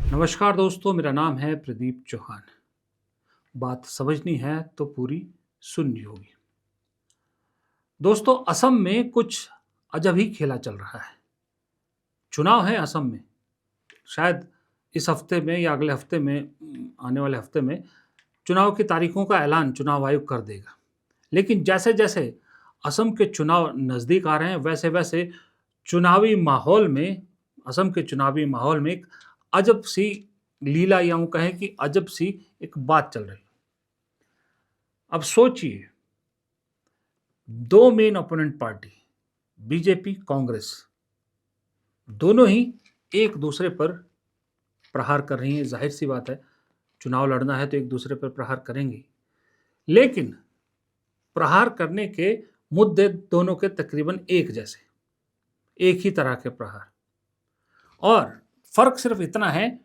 नमस्कार दोस्तों, मेरा नाम है प्रदीप चौहान। बात समझनी है तो पूरी सुननी होगी। दोस्तों, असम में कुछ अजब ही खेला चल रहा है। चुनाव है असम में। शायद इस हफ्ते में या अगले हफ्ते में आने वाले हफ्ते में चुनाव की तारीखों का ऐलान चुनाव आयोग कर देगा। लेकिन जैसे-जैसे असम के चुनाव नज़दीक आ रहे हैं, वैसे-वैसे चुनावी माहौल में असम के चुनावी माहौल में एक अजब-सी लीला या यूँ कहें कि अजब-सी एक बात चल रही है। अब सोचिए, 2 main opponent party BJP, Congress दोनों ही एक-दूसरे पर प्रहार कर रही हैं। ज़ाहिर-सी बात है, चुनाव लड़ना है तो एक-दूसरे पर प्रहार करेंगे। लेकिन प्रहार करने के मुद्दे दोनों के तकरीबन एक जैसे, एक ही तरह के प्रहार। और फ़र्क सिर्फ़ इतना है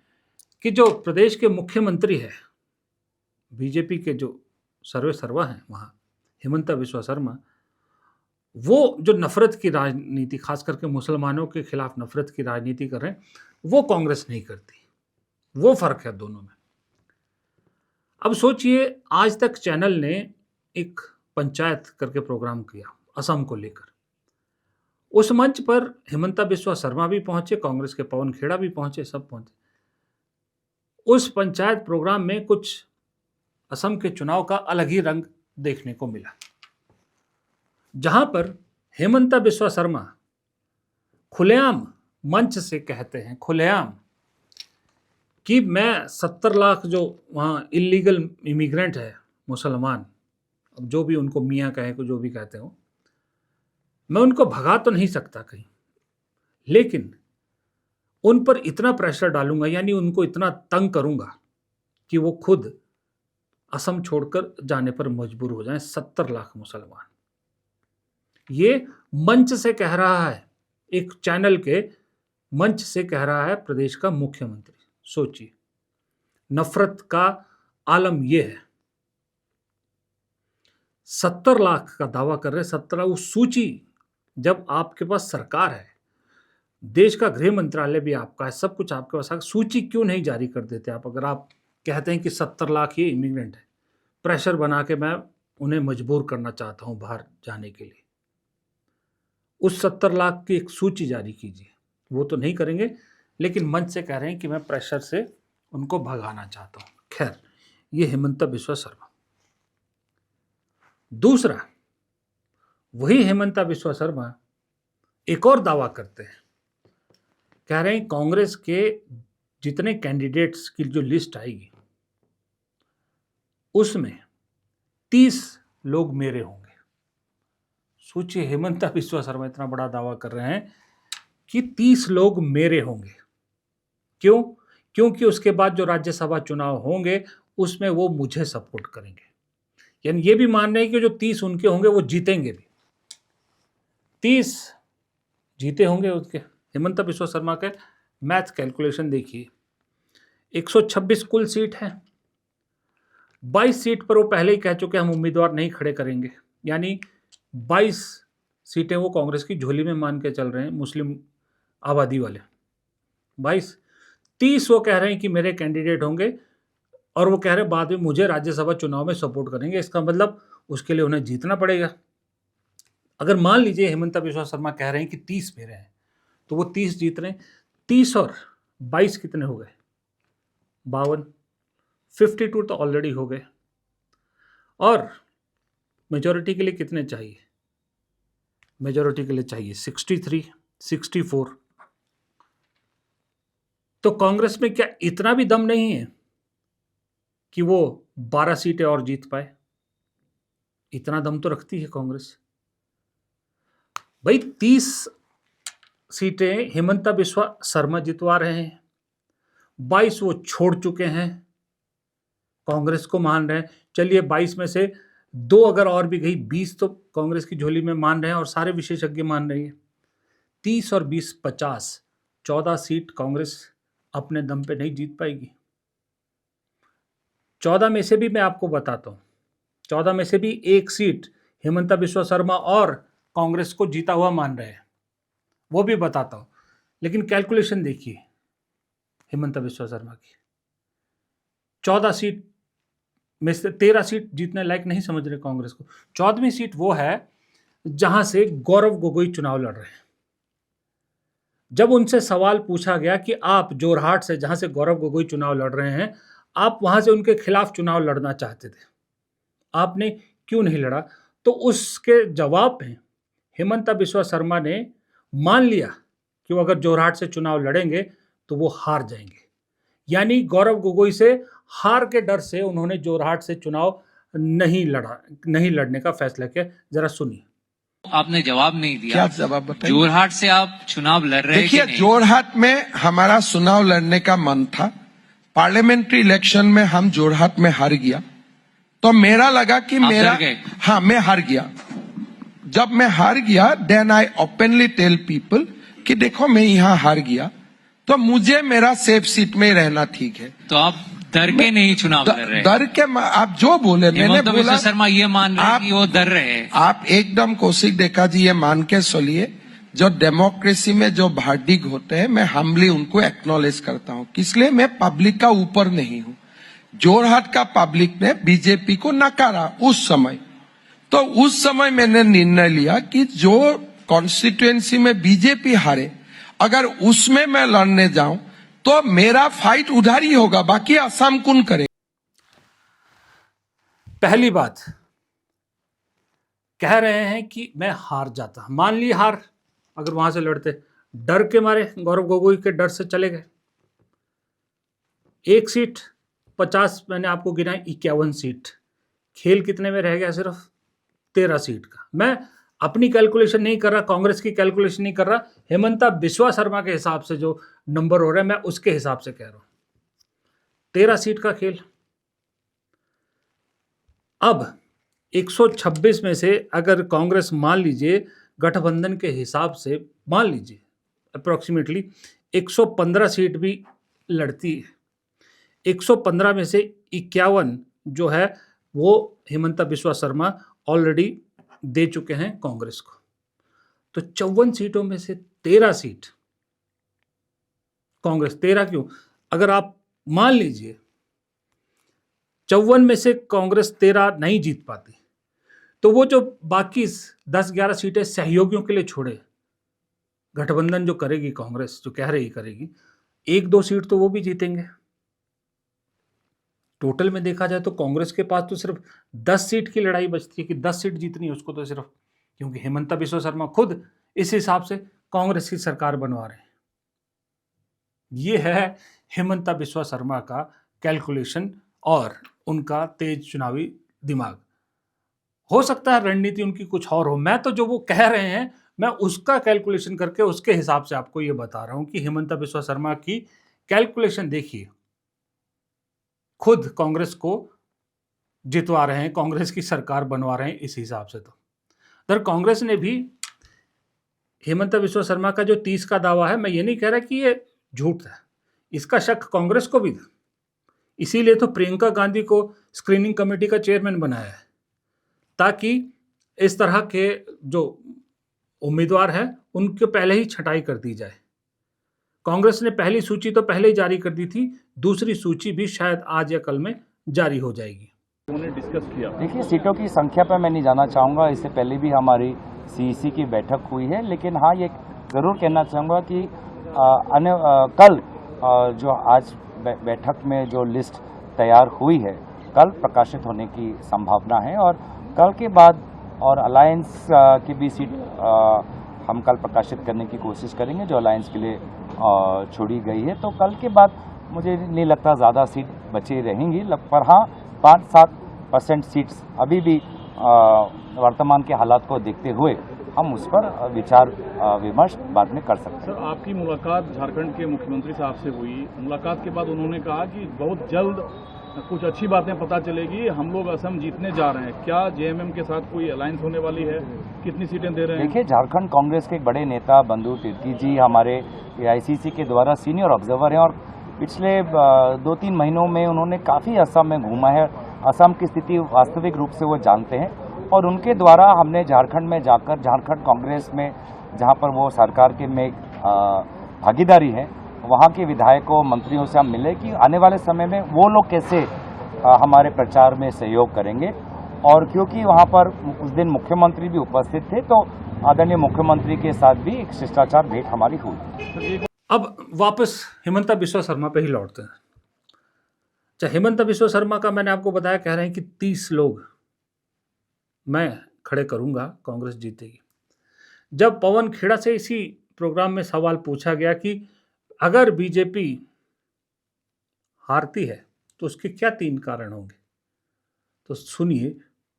कि जो प्रदेश के मुख्यमंत्री हैं, बीजेपी के जो सर्वेसर्वा हैं वहाँ, हिमंता बिस्वा शर्मा, वो जो नफ़रत की राजनीति, ख़ास करके मुसलमानों के खिलाफ नफ़रत की राजनीति कर रहे हैं, वो कांग्रेस नहीं करती। वो फ़र्क है दोनों में। अब सोचिए, आज तक चैनल ने एक पंचायत करके प्रोग्राम किया असम को लेकर। उस मंच पर हिमंता बिस्वा शर्मा भी पहुँचे, कांग्रेस के पवन खेड़ा भी पहुँचे, सब पहुँचे। उस पंचायत प्रोग्राम में कुछ असम के चुनाव का अलग ही रंग देखने को मिला। जहाँ पर हिमंता बिस्वा शर्मा खुलेआम मंच से कहते हैं, खुलेआम, कि मैं 70 लाख जो वहाँ इल्लीगल इमिग्रेंट है, मुसलमान, अब जो भी उनको मियाँ कहें, को जो भी कहते हो, मैं उनको भगा तो नहीं सकता कहीं, लेकिन उन पर इतना प्रेशर डालूँगा, यानी उनको इतना तंग करूँगा कि वो खुद असम छोड़कर जाने पर मजबूर हो जाएँ, 70 लाख मुसलमान। ये मंच से कह रहा है, एक चैनल के मंच से कह रहा है प्रदेश का मुख्यमंत्री। सोचिए, नफ़रत का आलम ये है। 70 लाख का दावा कर रहे हैं, 17, उस सूची, जब आपके पास सरकार है, देश का गृह मंत्रालय भी आपका है, सब कुछ आपके पास है, सूची क्यों नहीं जारी कर देते आप? अगर आप कहते हैं कि 70 लाख ये इमिग्रेंट है, प्रेशर बना के मैं उन्हें मजबूर करना चाहता हूँ बाहर जाने के लिए। उस 70 लाख की एक सूची जारी कीजिए। वो तो नहीं करेंगे, लेकिन मंच से कह रहे हैं कि मैं प्रेशर से उनको भगाना चाहता हूँ। खैर, ये हिमंता बिस्वा शर्मा। दूसरा, वही हिमंता बिस्वा शर्मा एक और दावा करते हैं। कह रहे हैं कांग्रेस के जितने कैंडिडेट्स की जो लिस्ट आएगी, उसमें 30 लोग मेरे होंगे। सोचिए, हिमंता बिस्वा शर्मा इतना बड़ा दावा कर रहे हैं कि 30 लोग मेरे होंगे। क्यों? क्योंकि उसके बाद जो राज्यसभा चुनाव होंगे, उसमें वो मुझे सपोर्ट करेंगे। यानी ये भी मान रहे हैं कि जो 30 उनके होंगे, वो जीतेंगे भी। 30 जीते होंगे उसके। हिमंता बिस्वा शर्मा के मैथ कैलकुलेशन देखिए, 126 कुल सीट है। 22 सीट पर वो पहले ही कह चुके हैं हम उम्मीदवार नहीं खड़े करेंगे, यानी 22 सीटें वो कांग्रेस की झोली में मान के चल रहे हैं, मुस्लिम आबादी वाले। 22, 30 वो कह रहे हैं कि मेरे कैंडिडेट होंगे, और वो कह रहे हैं बाद में मुझे राज्यसभा चुनाव में सपोर्ट करेंगे। इसका मतलब उसके लिए उन्हें जीतना पड़ेगा। अगर मान लीजिए हिमंता बिस्वा शर्मा कह रहे हैं कि 30 मेरे हैं, तो वो 30 जीत रहे हैं। 30 और 22 कितने हो गए? 52। 52 तो ऑलरेडी हो गए। और मेजॉरिटी के लिए कितने चाहिए? मेजॉरिटी के लिए चाहिए 63, 64। तो कांग्रेस में क्या इतना भी दम नहीं है कि वो 12 सीटें और जीत पाए? इतना दम तो रखती है कांग्रेस। भाई, 30 सीटें हिमंता बिस्वा शर्मा जितवा रहे हैं, 22 वो छोड़ चुके हैं, कांग्रेस को मान रहे हैं। चलिए, 22 में से 2 अगर और भी गई, 20 तो कांग्रेस की झोली में मान रहे हैं और सारे विशेषज्ञ मान रहे हैं। 30 और 20, 50, 14 सीट कांग्रेस अपने दम पे नहीं जीत पाएगी। 14 में से भी मैं आपको बताता हूँ, 14 में से भी 1 सीट हिमंता बिस्वा शर्मा और कांग्रेस को जीता हुआ मान रहे हैं, वो भी बताता हूँ। लेकिन कैलकुलेशन देखिए, हिमंता बिस्वा शर्मा की। 14 सीट में से 13 सीट जीतने लायक नहीं समझ रहे कांग्रेस को। 14वीं सीट वो है जहां से गौरव गोगोई चुनाव लड़ रहे हैं। जब उनसे सवाल पूछा गया कि आप जोरहाट से, जहां से गौरव गोगोई चुनाव लड़ रहे हैं, आप वहां से उनके खिलाफ चुनाव लड़ना चाहते थे, आपने क्यों नहीं लड़ा? तो उसके जवाब में हिमंता बिस्वा शर्मा ने मान लिया कि वो अगर जोरहाट से चुनाव लड़ेंगे तो वो हार जाएंगे। यानी गौरव गोगोई से हार के डर से उन्होंने जोरहाट से चुनाव नहीं लड़ने का फैसला किया। जरा सुनिए। आपने जवाब नहीं दिया। क्या जवाब बताइए? जोरहाट से आप चुनाव लड़ रहे हैं? देखिए, जोरहाट में हमारा चुनाव लड़ने का मन था। पार्लियामेंट्री इलेक्शन में हम जोरहाट में हार गया, तो मेरा लगा कि मैं हार गया। जब मैं हार गया, then I openly tell people कि देखो मैं यहाँ हार गया, तो मुझे मेरा सेफ सीट में रहना ठीक है। तो आप डर के नहीं चुनाव लड़ रहे? डर के आप जो बोले, मैंने बोला शर्मा ये मान रहे कि वो डर रहे हैं। आप एकदम कौशिक देखा जी, ये मान के चलिए, जो डेमोक्रेसी में जो भार्डिक होते हैं, मैं हम्बली उनको एक्नॉलेज करता हूँ। इसलिए मैं पब्लिक का ऊपर नहीं हूँ। जोरहाट का पब्लिक ने बीजेपी को नकारा उस समय, तो उस समय मैंने निर्णय लिया कि जो कॉन्स्टिट्यूएंसी में बीजेपी हारे, अगर उसमें मैं लड़ने जाऊं तो मेरा फाइट उधार ही होगा, बाकी असम कौन करे। पहली बात, कह रहे हैं कि मैं हार जाता, मान ली हार, अगर वहां से लड़ते, डर के मारे, गौरव गोगोई के डर से चले गए। एक सीट 50, मैंने आपको गिनाई 51 सीट, खेल कितने में रह गया? सिर्फ 13 सीट का। मैं अपनी कैलकुलेशन नहीं कर रहा, कांग्रेस की कैलकुलेशन नहीं कर रहा, हिमंता बिस्वा शर्मा के हिसाब से जो नंबर हो रहा है मैं उसके हिसाब से कह रहा हूं। 13 सीट का खेल। अब 126 में से अगर कांग्रेस मान लीजिए गठबंधन के हिसाब से मान लीजिए अप्रोक्सीमेटली 115 सीट भी लड़ती है, 115 में से 51 जो है वो हिमंता बिस्वा शर्मा ऑलरेडी दे चुके हैं कांग्रेस को। तो 54 सीटों में से 13 सीट कांग्रेस। 13 क्यों? अगर आप मान लीजिए 54 में से कांग्रेस 13 नहीं जीत पाती, तो वो जो बाकी 10-11 सीटें सहयोगियों के लिए छोड़े, गठबंधन जो करेगी कांग्रेस, जो कह रही करेगी, 1-2 सीट तो वो भी जीतेंगे। टोटल में देखा जाए तो कांग्रेस के पास तो सिर्फ 10 सीट की लड़ाई बचती है कि 10 सीट जीतनी है उसको, तो सिर्फ, क्योंकि हिमंता बिस्वा शर्मा खुद इस हिसाब से कांग्रेस की सरकार बनवा रहे हैं। ये है हिमंता बिस्वा शर्मा का कैलकुलेशन और उनका तेज चुनावी दिमाग। हो सकता है रणनीति उनकी कुछ और हो, मैं तो जो वो कह रहे हैं मैं उसका कैलकुलेशन करके उसके हिसाब से आपको ये बता रहा हूं कि हिमंता बिस्वा शर्मा की कैलकुलेशन देखिए, खुद कांग्रेस को जितवा रहे हैं, कांग्रेस की सरकार बनवा रहे हैं इस हिसाब से। तो कांग्रेस ने भी हिमंता बिस्वा शर्मा का जो 30 का दावा है, मैं ये नहीं कह रहा कि ये झूठ है, इसका शक कांग्रेस को भी था। इसीलिए तो प्रियंका गांधी को स्क्रीनिंग कमेटी का चेयरमैन बनाया है, ताकि इस तरह के जो उम्मीदवार हैं उनके पहले ही छटाई कर दी जाए। कांग्रेस ने पहली सूची तो पहले ही जारी कर दी थी, दूसरी सूची भी शायद आज या कल में जारी हो जाएगी। उन्होंने डिस्कस किया। देखिए, सीटों की संख्या पर मैं नहीं जाना चाहूँगा, इससे पहले भी हमारी सीईसी की बैठक हुई है, लेकिन हाँ ये ज़रूर कहना चाहूँगा कि कल जो आज बैठक में जो लिस्ट तैयार हुई है, कल प्रकाशित होने की संभावना है, और कल के बाद और अलायंस की भी सीट हम कल प्रकाशित करने की कोशिश करेंगे जो अलायंस के लिए छोड़ी गई है। तो कल के बाद मुझे नहीं लगता ज़्यादा सीट बची रहेंगी, पर हाँ 5-7% सीट्स अभी भी वर्तमान के हालात को देखते हुए हम उस पर विचार विमर्श बाद में कर सकते हैं। सर, आपकी मुलाकात झारखंड के मुख्यमंत्री साहब से हुई, मुलाकात के बाद उन्होंने कहा कि बहुत जल्द कुछ अच्छी बातें पता चलेगी, हम लोग असम जीतने जा रहे हैं। क्या जेएमएम के साथ कोई अलायंस होने वाली है? कितनी सीटें दे रहे हैं? देखिए, झारखंड कांग्रेस के एक बड़े नेता बंधु तिर्की जी हमारे एआईसीसी के द्वारा सीनियर ऑब्जर्वर हैं, और पिछले 2-3 महीनों में उन्होंने काफ़ी असम में घूमा है, असम की स्थिति वास्तविक रूप से वो जानते हैं, और उनके द्वारा हमने झारखंड में जाकर झारखंड कांग्रेस में जहाँ पर वो सरकार के में भागीदारी है, वहाँ के विधायकों मंत्रियों से हम मिले कि आने वाले समय में वो लोग कैसे हमारे प्रचार में सहयोग करेंगे। और क्योंकि वहाँ पर उस दिन मुख्यमंत्री भी उपस्थित थे, तो आदरणीय मुख्यमंत्री के साथ भी एक शिष्टाचार भेंट हमारी हुई। अब वापस हिमंता बिस्वा शर्मा पे ही लौटते हैं। चाहे हिमंता बिस्वा शर्मा का मैंने आपको बताया, कह रहे हैं कि 30 लोग मैं खड़े करूंगा, कांग्रेस जीतेगी। जब पवन खेड़ा से इसी प्रोग्राम में सवाल पूछा गया कि अगर बीजेपी हारती है तो उसके क्या 3 कारण होंगे, तो सुनिए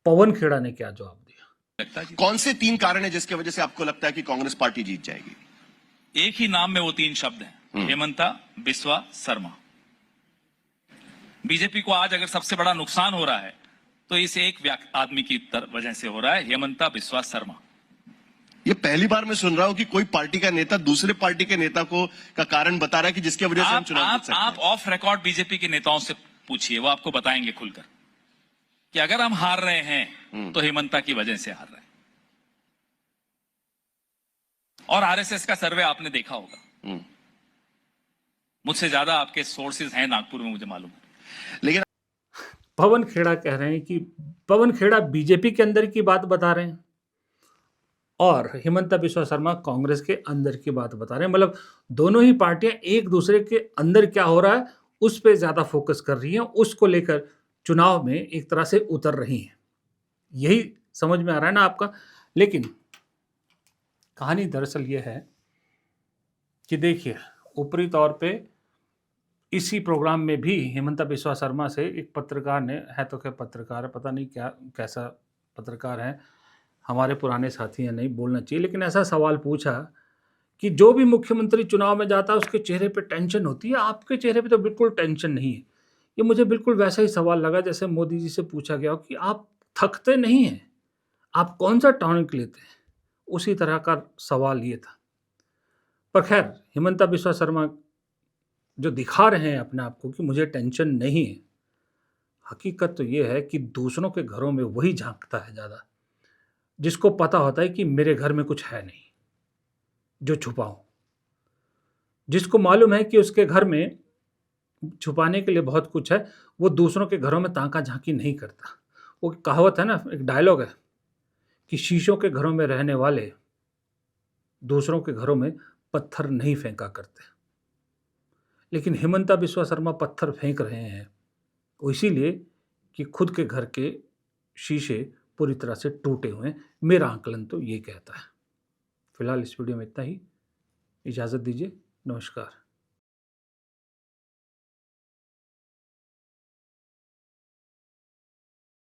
पवन खेड़ा ने क्या जवाब दिया। कौन से 3 कारण है जिसकी वजह से आपको लगता है कि कांग्रेस पार्टी जीत जाएगी? एक ही नाम में वो 3 शब्द हैं, हेमंता बिस्वा शर्मा। बीजेपी को आज अगर सबसे बड़ा नुकसान हो रहा है तो इस एक आदमी की वजह से हो रहा है, हेमंता बिस्वा शर्मा। ये पहली बार मैं सुन रहा हूं कि कोई पार्टी का नेता दूसरे पार्टी के नेता को का कारण बता रहा है कि जिसकी वजह से हम चुनाव जीत सकते हैं। आप ऑफ रिकॉर्ड बीजेपी के नेताओं से पूछिए, वो आपको बताएंगे खुलकर कि अगर हम हार रहे हैं तो हेमंता की वजह से हार रहे हैं। और आरएसएस का सर्वे आपने देखा होगा, मुझसे ज्यादा आपके सोर्सेज हैं नागपुर में, मुझे मालूम है। लेकिन पवन खेड़ा कह रहे हैं कि पवन खेड़ा बीजेपी के अंदर की बात बता रहे हैं और हिमंता बिस्वा शर्मा कांग्रेस के अंदर की बात बता रहे हैं। मतलब दोनों ही पार्टियां एक दूसरे के अंदर क्या हो रहा है उस पर ज्यादा फोकस कर रही हैं, उसको लेकर चुनाव में एक तरह से उतर रही हैं। यही समझ में आ रहा है ना आपका। लेकिन कहानी दरअसल ये है कि देखिए, ऊपरी तौर पे इसी प्रोग्राम में भी हिमंता बिस्वा शर्मा से एक पत्रकार ने, है तो क्या पत्रकार है, पता नहीं क्या कैसा पत्रकार है, हमारे पुराने साथी हैं, नहीं बोलना चाहिए, लेकिन ऐसा सवाल पूछा कि जो भी मुख्यमंत्री चुनाव में जाता है उसके चेहरे पे टेंशन होती है, आपके चेहरे पे तो बिल्कुल टेंशन नहीं है। ये मुझे बिल्कुल वैसा ही सवाल लगा जैसे मोदी जी से पूछा गया हो कि आप थकते नहीं हैं, आप कौन सा टॉनिक लेते हैं, उसी तरह का सवाल ये था। पर खैर, हिमंता बिस्वा शर्मा जो दिखा रहे हैं अपने आप को कि मुझे टेंशन नहीं है, हकीकत तो ये है कि दूसरों के घरों में वही झांकता है ज़्यादा, जिसको पता होता है कि मेरे घर में कुछ है नहीं जो छुपाऊं, जिसको मालूम है कि उसके घर में छुपाने के लिए बहुत कुछ है, वो दूसरों के घरों में ताका झांकी नहीं करता। वो कहावत है ना, एक डायलॉग है कि शीशों के घरों में रहने वाले दूसरों के घरों में पत्थर नहीं फेंका करते। लेकिन हिमंता बिस्वा शर्मा पत्थर फेंक रहे हैं वो इसीलिए कि खुद के घर के शीशे पूरी तरह से टूटे हुए हैं। मेरा आकलन तो ये कहता है। फिलहाल इस वीडियो में इतना ही, इजाज़त दीजिए, नमस्कार।